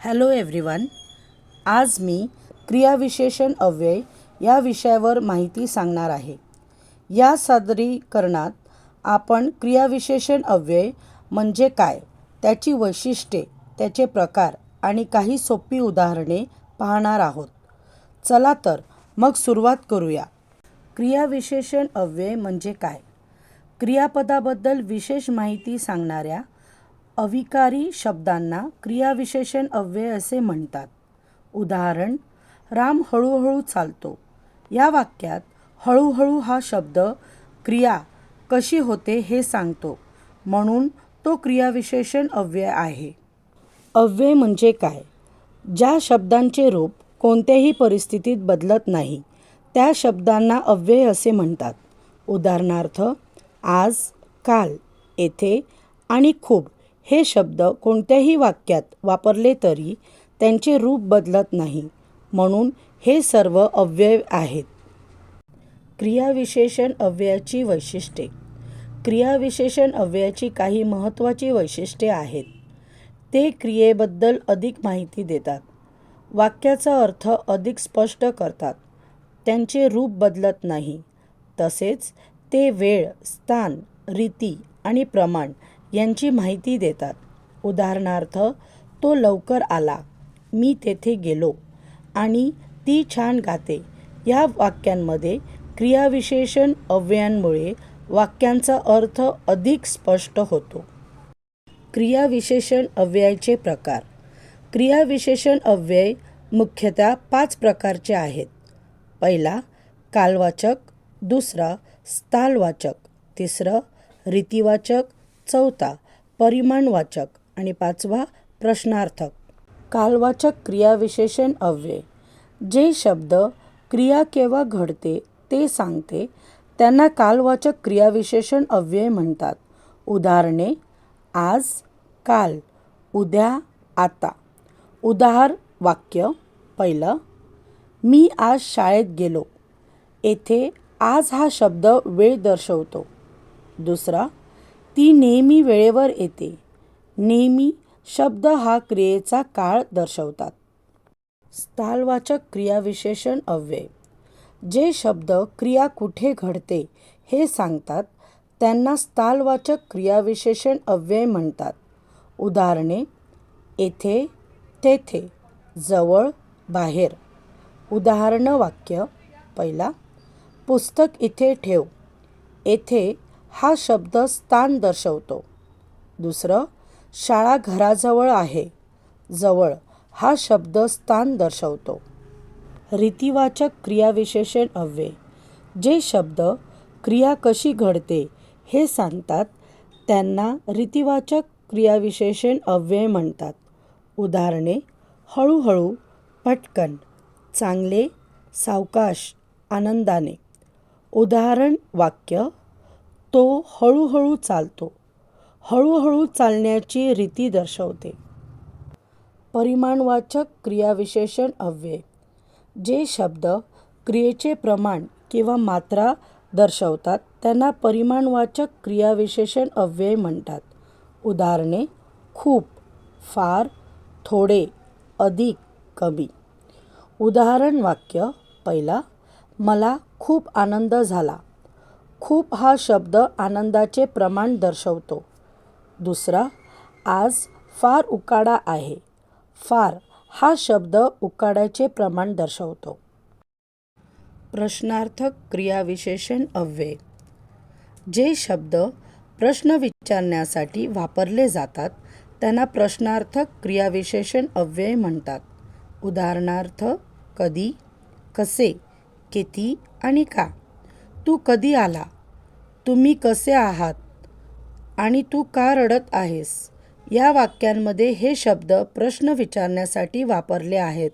Hello everyone. आज मी क्रियाविशेषण अव्यय या विषयावर माहिती सांगणार आहे. या सादरीकरणात आपण क्रियाविशेषण अव्यय म्हणजे काय, त्याची वैशिष्ट्ये, त्याचे प्रकार आणि काही सोपी उदाहरणे पाहणार आहोत. चला तर मग सुरुवात करूया. क्रियाविशेषण अव्यय म्हणजे काय? क्रियापदाबद्दल विशेष माहिती सांगणाऱ्या अविकारी शब्दांना क्रियाविशेषण अव्यय असे म्हणतात. उदाहरण, राम हळूहळू चालतो. या वाक्यात हळूहळू हा शब्द क्रिया कशी होते हे सांगतो, म्हणून तो क्रियाविशेषण अव्यय आहे. अव्यय म्हणजे काय? ज्या शब्दांचे रूप कोणत्याही परिस्थितीत बदलत नाही त्या शब्दांना अव्यय असे म्हणतात. उदाहरणार्थ, आज, काल, येथे आणि खूप हे शब्द कोणत्याही वाक्यात वापरले तरी त्यांचे रूप बदलत नाही, म्हणून हे सर्व अव्यय आहेत. क्रियाविशेषण अव्ययाची वैशिष्ट्ये. क्रियाविशेषण अव्ययाची काही महत्त्वाची वैशिष्ट्ये आहेत. ते क्रियेबद्दल अधिक माहिती देतात, वाक्याचा अर्थ अधिक स्पष्ट करतात, त्यांचे रूप बदलत नाही, तसेच ते वेळ, स्थान, रीती आणि प्रमाण यांची माहिती देतात. उदाहरणार्थ, तो लवकर आला, मी तेथे गेलो आणि ती छान गाते या वाक्यांमध्ये क्रियाविशेषण अव्ययांमुळे वाक्यांचा अर्थ अधिक स्पष्ट होतो. क्रियाविशेषण अव्ययाचे प्रकार. क्रियाविशेषण अव्यय मुख्यतः 5 प्रकारचे आहेत. पहिला कालवाचक, दुसरा स्थलवाचक, तिसरा रीतिवाचक, चौथा परिमाणवाचक आणि पाचवा प्रश्नार्थक. कालवाचक क्रियाविशेषण अव्यय. जे शब्द क्रिया केव्हा घडते ते सांगते त्यांना कालवाचक क्रियाविशेषण अव्यय म्हणतात. उदाहरणे: आज, काल, उद्या, आता. उदाहरण वाक्य. पहिलं, मी आज शाळेत गेलो. येथे आज हा शब्द वेळ दर्शवतो. दुसरा, ती नेहमी वेळेवर येते. नेहमी शब्द हा क्रियेचा काळ दर्शवतात. स्थलवाचक क्रियाविशेषण अव्यय. जे शब्द क्रिया कुठे घडते हे सांगतात त्यांना स्थलवाचक क्रियाविशेषण अव्यय म्हणतात. उदाहरणे: येथे, तेथे, जवळ, बाहेर. उदाहरण वाक्य. पहिला, पुस्तक इथे ठेव. येथे हा शब्द स्थान दर्शवतो. दुसरं, शाळा घराजवळ आहे. जवळ हा शब्द स्थान दर्शवतो. रीतिवाचक क्रियाविशेषण अव्यय. जे शब्द क्रिया कशी घडते हे सांगतात त्यांना रीतिवाचक क्रियाविशेषण अव्यय म्हणतात. उदाहरणे: हळूहळू, पटकन, चांगले, सावकाश, आनंदाने. उदाहरण वाक्य. तो हळूहळू चालतो. हळूहळू चालण्याची रीती दर्शवते. परिमाणवाचक क्रियाविशेषण अव्यय. जे शब्द क्रियेचे प्रमाण किंवा मात्रा दर्शवतात त्यांना परिमाणवाचक क्रियाविशेषण अव्यय म्हणतात. उदाहरणे: खूप, फार, थोडे, अधिक, कमी. उदाहरण वाक्य. पहिला, मला खूप आनंद झाला. खूप हा शब्द आनंदाचे प्रमाण दर्शवतो. दुसरा, आज फार उकाडा आहे. फार हा शब्द उकाड्याचे प्रमाण दर्शवतो. प्रश्नार्थक क्रियाविशेषण अव्यय. जे शब्द प्रश्न विचारण्यासाठी वापरले जातात त्यांना प्रश्नार्थक क्रियाविशेषण अव्यय म्हणतात. उदाहरणार्थ: कधी, कसे, किती आणि का. तू कधी आला, तुम्ही कसे आहात आणि तू का रडत आहेस या वाक्यांमध्ये हे शब्द प्रश्न विचारण्यासाठी वापरले आहेत.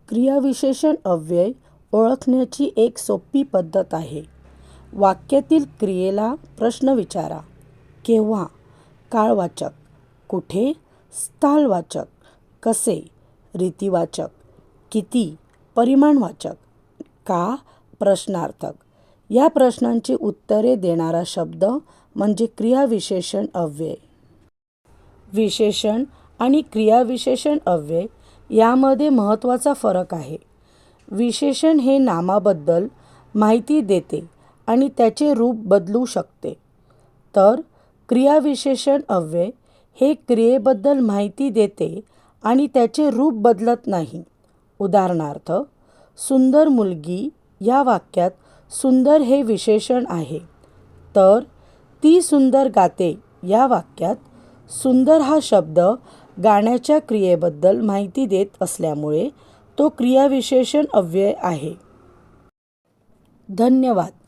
क्रियाविशेषण अव्यय ओळखण्याची एक सोपी पद्धत आहे. वाक्यातील क्रियेला प्रश्न विचारा. केव्हा, काळवाचक. कुठे, स्थलवाचक. कसे, रीतिवाचक. किती, परिमाणवाचक. का, प्रश्नार्थक. या प्रश्नांची उत्तरे देणारा शब्द म्हणजे क्रियाविशेषण अव्यय. विशेषण आणि क्रियाविशेषण अव्यय यामध्ये महत्त्वाचा फरक आहे. विशेषण हे नामाबद्दल माहिती देते आणि त्याचे रूप बदलू शकते, तर क्रियाविशेषण अव्यय हे क्रियेबद्दल माहिती देते आणि त्याचे रूप बदलत नाही. उदाहरणार्थ, सुंदर मुलगी या वाक्यात सुंदर हे विशेषण आहे, तर ती सुंदर गाते या वाक्यात सुंदर हा शब्द गाण्याच्या क्रियेबद्दल माहिती देत असल्यामुळे तो क्रियाविशेषण अव्यय आहे. धन्यवाद.